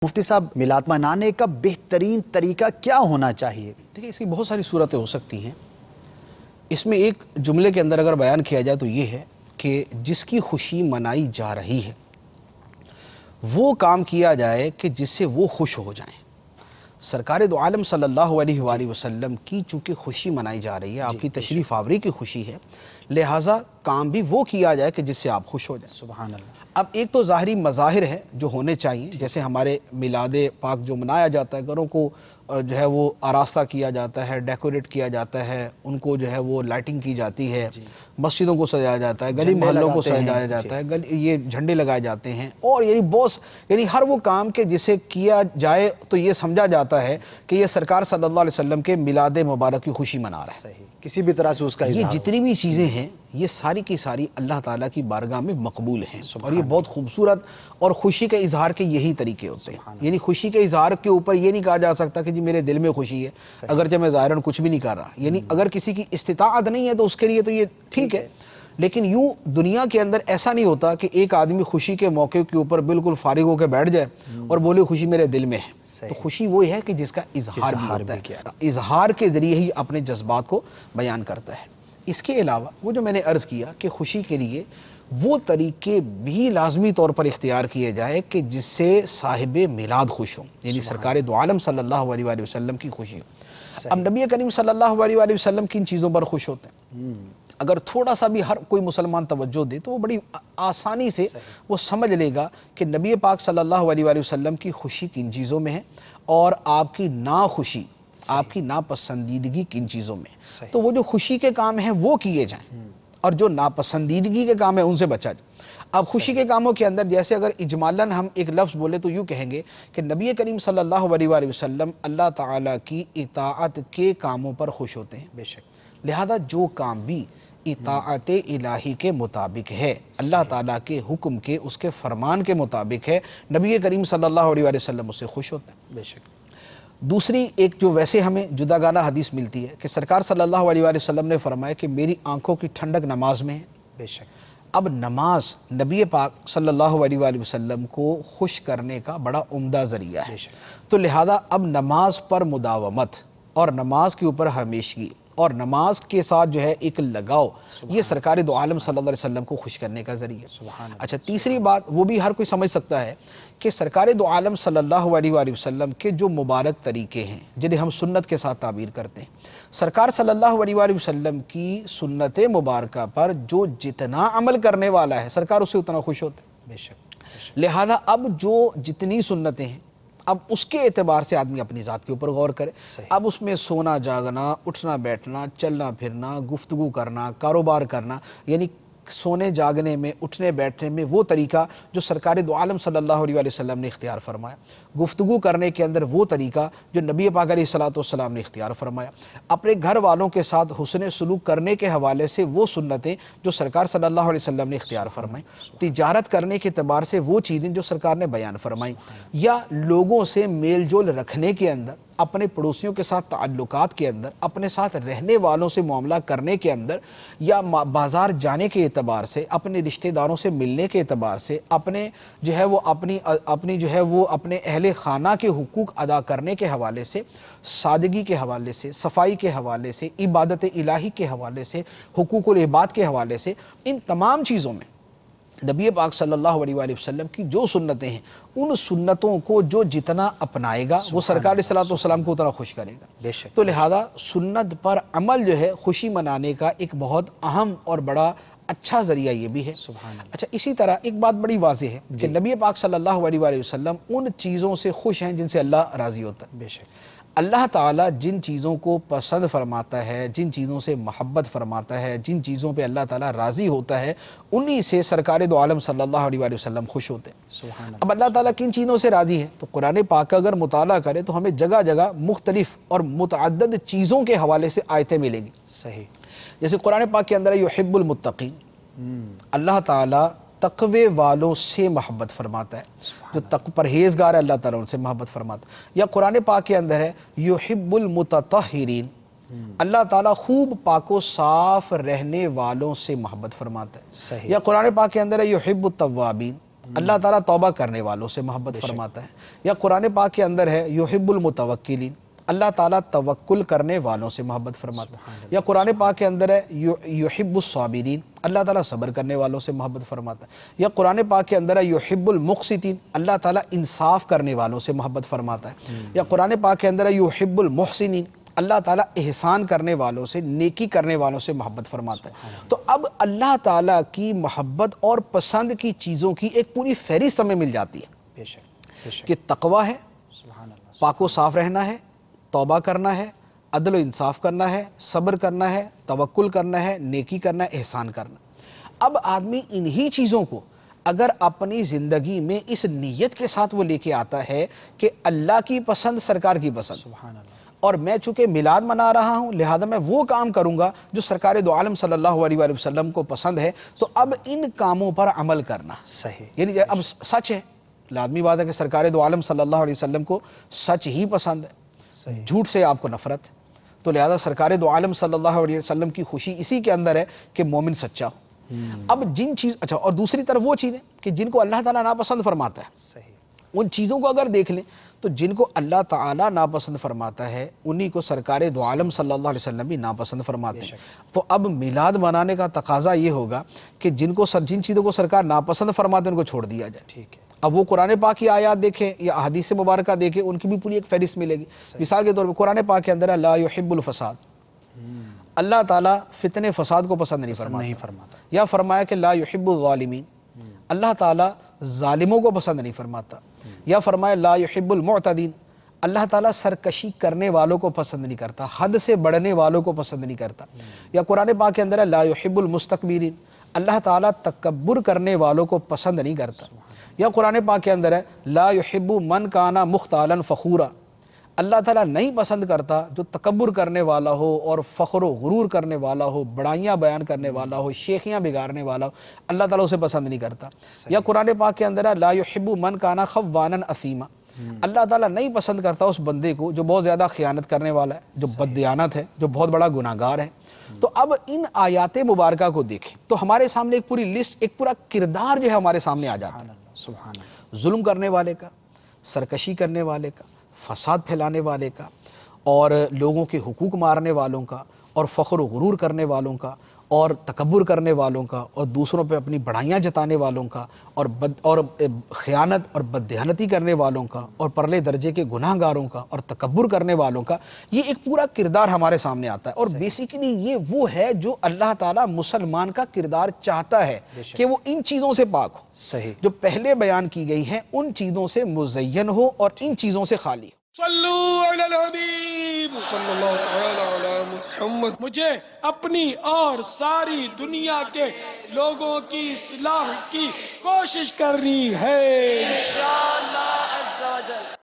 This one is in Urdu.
مفتی صاحب، میلاد منانے کا بہترین طریقہ کیا ہونا چاہیے؟ دیکھیں، اس کی بہت ساری صورتیں ہو سکتی ہیں۔ اس میں ایک جملے کے اندر اگر بیان کیا جائے تو یہ ہے کہ جس کی خوشی منائی جا رہی ہے وہ کام کیا جائے کہ جس سے وہ خوش ہو جائیں۔ سرکار دو عالم صلی اللہ علیہ وآلہ وسلم کی چونکہ خوشی منائی جا رہی ہے، آپ کی تشریف آوری کی خوشی ہے، لہٰذا کام بھی وہ کیا جائے کہ جس سے آپ خوش ہو جائیں۔ سبحان اللہ۔ اب ایک تو ظاہری مظاہر ہیں جو ہونے چاہیے، جیسے ہمارے میلاد پاک جو منایا جاتا ہے، گھروں کو جو ہے وہ آراستہ کیا جاتا ہے، ڈیکوریٹ کیا جاتا ہے، ان کو جو ہے وہ لائٹنگ کی جاتی ہے، مسجدوں کو سجایا جاتا ہے، گلی محلوں کو سجایا جاتا ہے، یہ جھنڈے لگائے جاتے ہیں، اور یعنی ہر وہ کام کے جسے کیا جائے تو یہ سمجھا جاتا ہے کہ یہ سرکار صلی اللہ علیہ وسلم کے میلاد مبارک کی خوشی منا رہا ہے۔ صحیح، کسی بھی طرح سے اس کا یہ اظہار جتنی بھی چیزیں ہیں یہ ساری کی ساری اللہ تعالیٰ کی بارگاہ میں مقبول ہیں، اور یہ بہت خوبصورت اور خوشی کے اظہار کے یہی طریقے ہوتے ہیں۔ یعنی خوشی کے اظہار کے اوپر یہ نہیں کہا جا سکتا کہ جی میرے دل میں خوشی ہے، اگرچہ میں ظاہراً کچھ بھی نہیں کر رہا، یعنی اگر کسی کی استطاعت نہیں ہے تو اس کے لیے تو یہ ٹھیک ہے، لیکن یوں دنیا کے اندر ایسا نہیں ہوتا کہ ایک آدمی خوشی کے موقع کے اوپر بالکل فارغ ہو کے بیٹھ جائے اور بولے خوشی میرے دل میں ہے۔ تو خوشی وہ ہے کہ جس کا اظہار بھی ہوتا ہے، اظہار کے ذریعے ہی اپنے جذبات کو بیان کرتا ہے۔ اس کے علاوہ وہ جو میں نے عرض کیا کہ خوشی کے لیے وہ طریقے بھی لازمی طور پر اختیار کیے جائے کہ جس سے صاحب میلاد خوش ہوں، یعنی سرکار دو عالم صلی اللہ علیہ وآلہ وسلم کی خوشی ہو۔ اب نبی کریم صلی اللہ علیہ وآلہ وسلم کن چیزوں پر خوش ہوتے ہیں؟ اگر تھوڑا سا بھی ہر کوئی مسلمان توجہ دے تو وہ بڑی آسانی سے وہ سمجھ لے گا کہ نبی پاک صلی اللہ علیہ وآلہ وسلم کی خوشی کن چیزوں میں ہے اور آپ کی ناخوشی، آپ کی ناپسندیدگی کن چیزوں میں ہے۔ تو وہ جو خوشی کے کام ہیں وہ کیے جائیں اور جو ناپسندیدگی کے کام ہیں ان سے بچا جائے۔ اب خوشی کے کاموں کے اندر جیسے اگر اجمالاً ہم ایک لفظ بولے تو یوں کہیں گے کہ نبی کریم صلی اللہ علیہ وآلہ وسلم اللہ تعالیٰ کی اطاعت کے کاموں پر خوش ہوتے ہیں، بے شک، لہذا جو کام بھی اطاعت الہی کے مطابق ہے، اللہ تعالیٰ کے حکم کے، اس کے فرمان کے مطابق ہے، نبی کریم صلی اللہ علیہ وآلہ وسلم اس سے خوش ہوتے ہیں، بے شک۔ دوسری ایک جو ویسے ہمیں جداگانہ حدیث ملتی ہے کہ سرکار صلی اللہ علیہ وآلہ وسلم نے فرمایا کہ میری آنکھوں کی ٹھنڈک نماز میں ہے، بے شک۔ اب نماز نبی پاک صلی اللہ علیہ وآلہ وسلم کو خوش کرنے کا بڑا عمدہ ذریعہ ہے، تو لہذا اب نماز پر مداومت اور نماز کے اوپر ہمیشگی اور نماز کے ساتھ جو ہے ایک لگاؤ، یہ سرکار دو عالم صلی اللہ علیہ وسلم کو خوش کرنے کا ذریعہ ہے۔ اچھا، تیسری بات وہ بھی ہر کوئی سمجھ سکتا ہے کہ سرکار دو عالم صلی اللہ علیہ وآلہ وسلم کے جو مبارک طریقے ہیں جنہیں ہم سنت کے ساتھ تعبیر کرتے ہیں، سرکار صلی اللہ علیہ وآلہ وسلم کی سنت مبارکہ پر جو جتنا عمل کرنے والا ہے سرکار اس سے اتنا خوش ہوتے ہیں، بے شک۔ لہذا اب جو جتنی سنتیں ہیں اب اس کے اعتبار سے آدمی اپنی ذات کے اوپر غور کرے۔ اب اس میں سونا جاگنا، اٹھنا بیٹھنا، چلنا پھرنا، گفتگو کرنا، کاروبار کرنا، یعنی سونے جاگنے میں، اٹھنے بیٹھنے میں وہ طریقہ جو سرکار دو عالم صلی اللہ علیہ وآلہ وسلم نے اختیار فرمایا، گفتگو کرنے کے اندر وہ طریقہ جو نبی پاک علیہ الصلوۃ والسلام نے اختیار فرمایا، اپنے گھر والوں کے ساتھ حسن سلوک کرنے کے حوالے سے وہ سنتیں جو سرکار صلی اللہ علیہ وسلم نے اختیار فرمائیں، تجارت کرنے کے اعتبار سے وہ چیزیں جو سرکار نے بیان فرمائیں، یا لوگوں سے میل جول رکھنے کے اندر، اپنے پڑوسیوں کے ساتھ تعلقات کے اندر، اپنے ساتھ رہنے والوں سے معاملہ کرنے کے اندر، یا بازار جانے کے اعتبار سے، اپنے رشتہ داروں سے ملنے کے اعتبار سے، اپنے جو ہے وہ اپنی جو ہے وہ اپنے اہل خانہ کے حقوق ادا کرنے کے حوالے سے، سادگی کے حوالے سے، صفائی کے حوالے سے، عبادت الہی کے حوالے سے، حقوق العباد کے حوالے سے، ان تمام چیزوں میں نبی پاک صلی اللہ علیہ وآلہ وسلم کی جو سنتیں ہیں ان سنتوں کو جو جتنا اپنائے گا وہ سرکار علیہ الصلوۃ والسلام کو اتنا خوش کرے گا، بے شک۔ تو لہذا سنت پر عمل جو ہے خوشی منانے کا ایک بہت اہم اور بڑا اچھا ذریعہ یہ بھی ہے۔ اچھا، اسی طرح ایک بات بڑی واضح ہے کہ نبی پاک صلی اللہ علیہ وآلہ وسلم ان چیزوں سے خوش ہیں جن سے اللہ راضی ہوتا ہے، بے شک۔ اللہ تعالیٰ جن چیزوں کو پسند فرماتا ہے، جن چیزوں سے محبت فرماتا ہے، جن چیزوں پہ اللہ تعالیٰ راضی ہوتا ہے، انہی سے سرکار دو عالم صلی اللہ علیہ وآلہ وسلم خوش ہوتے ہیں۔ اب اللہ تعالیٰ کن چیزوں سے راضی ہے تو قرآن پاک کا اگر مطالعہ کرے تو ہمیں جگہ جگہ مختلف اور متعدد چیزوں کے حوالے سے آیتیں ملیں گی، صحیح، جیسے قرآن پاک کے اندر ہے یحب المتقین، اللہ تعالیٰ تقوی والوں سے محبت فرماتا ہے، جو پرہیزگار ہے اللہ تعالیٰ ان سے محبت فرماتا ہے۔ یا قرآن پاک کے اندر ہے یحب المتطہرین، اللہ تعالیٰ خوب پاک و صاف رہنے والوں سے محبت فرماتا ہے۔ یا قرآن پاک کے اندر ہے یحب التوابین، اللہ تعالیٰ توبہ کرنے والوں سے محبت فرماتا ہے. یا قرآن پاک کے اندر ہے یحب المتوکلین، اللہ تعالیٰ توکل کرنے والوں سے محبت فرماتا ہے. یا قرآن پاک کے اندر ہے یحب الصابرین، اللہ تعالیٰ صبر کرنے والوں سے محبت فرماتا ہے. یا قرآن پاک کے اندر ہے یحب المقسطین، اللہ تعالیٰ انصاف کرنے والوں سے محبت فرماتا ہے. یا قرآن پاک کے اندر ہے یحب المحسنین، اللہ تعالیٰ احسان کرنے والوں سے، نیکی کرنے والوں سے محبت فرماتا ہے. تو اب اللہ تعالیٰ کی محبت اور پسند کی چیزوں کی ایک پوری فہرست ہمیں مل جاتی ہے. بے شک کہ تقویٰ ہے، سبحان اللہ، پاک و صاف رہنا ہے، توبہ کرنا ہے، عدل و انصاف کرنا ہے، صبر کرنا ہے، توکل کرنا ہے، نیکی کرنا ہے، احسان کرنا. اب آدمی انہی چیزوں کو اگر اپنی زندگی میں اس نیت کے ساتھ وہ لے کے آتا ہے کہ اللہ کی پسند، سرکار کی پسند، سبحان اللہ، اور میں چونکہ میلاد منا رہا ہوں لہذا میں وہ کام کروں گا جو سرکار دو عالم صلی اللہ علیہ وآلہ وسلم کو پسند ہے، تو اب ان کاموں پر عمل کرنا صحیح، یعنی اب سچ ہے، لازمی بات ہے کہ سرکار دو عالم صلی اللہ علیہ وسلم کو سچ ہی پسند ہے، صحیح، جھوٹ سے آپ کو نفرت ہے، تو لہذا سرکار دو عالم صلی اللہ علیہ وسلم کی خوشی اسی کے اندر ہے کہ مومن سچا ہو. اب جن چیز اچھا، اور دوسری طرف وہ چیزیں کہ جن کو اللہ تعالیٰ ناپسند فرماتا ہے، صحیح، ان چیزوں کو اگر دیکھ لیں تو جن کو اللہ تعالیٰ ناپسند فرماتا ہے انہی کو سرکار دو عالم صلی اللہ علیہ وسلم بھی ناپسند فرماتے ہیں. تو اب میلاد منانے کا تقاضا یہ ہوگا کہ جن چیزوں کو سرکار ناپسند فرماتے ہیں ان کو چھوڑ دیا جائے. ٹھیک ہے، اب وہ قرآن پاک کی آیات دیکھیں یا احادیث مبارکہ دیکھیں، ان کی بھی پوری ایک فہرست ملے گی. مثال کے طور پر قرآن پاک کے اندر ہے لا یحب الفساد، اللہ تعالیٰ فتنے فساد کو پسند نہیں فرماتا. یا فرمایا کہ لا یحب الظالمین، اللہ تعالیٰ ظالموں کو پسند نہیں فرماتا. یا فرمایا لا یحب المعتدین، اللہ تعالیٰ سرکشی کرنے والوں کو پسند نہیں کرتا، حد سے بڑھنے والوں کو پسند نہیں کرتا. یا قرآن پاک کے اندر ہے لا یحب المستکبرین، اللہ تعالیٰ تکبر کرنے والوں کو پسند نہیں کرتا. یا قرآن پاک کے اندر ہے لا یحب من کان مختالا فخورا، اللہ تعالیٰ نہیں پسند کرتا جو تکبر کرنے والا ہو اور فخر و غرور کرنے والا ہو، بڑائیاں بیان کرنے والا ہو، شیخیاں بگاڑنے والا ہو، اللہ تعالیٰ اسے پسند نہیں کرتا. یا قرآن پاک کے اندر ہے لا یحب من کان خوانا اثیما، اللہ تعالیٰ نہیں پسند کرتا اس بندے کو جو بہت زیادہ خیانت کرنے والا ہے، جو بددیانت ہے، جو بہت بڑا گناہگار ہے. تو اب ان آیات مبارکہ کو دیکھیں تو ہمارے سامنے ایک پوری لسٹ، ایک پورا کردار جو ہے ہمارے سامنے آ جاتا ہے. سبحان اللہ، ظلم کرنے والے کا، سرکشی کرنے والے کا، فساد پھیلانے والے کا، اور لوگوں کے حقوق مارنے والوں کا، اور فخر و غرور کرنے والوں کا، اور تکبر کرنے والوں کا، اور دوسروں پہ اپنی بڑائیاں جتانے والوں کا، اور خیانت اور بددیانتی کرنے والوں کا، اور پرلے درجے کے گناہ گاروں کا، اور تکبر کرنے والوں کا. یہ ایک پورا کردار ہمارے سامنے آتا ہے. اور بیسیکلی یہ وہ ہے جو اللہ تعالیٰ مسلمان کا کردار چاہتا ہے کہ وہ ان چیزوں سے پاک ہو، صحیح، جو پہلے بیان کی گئی ہیں ان چیزوں سے مزین ہو اور ان چیزوں سے خالی ہو. صلو علی الحبیب صلی اللہ تعالی علی محمد. مجھے اپنی اور ساری دنیا کے لوگوں کی اصلاح کی کوشش کرنی ہے انشاءاللہ عز و جل.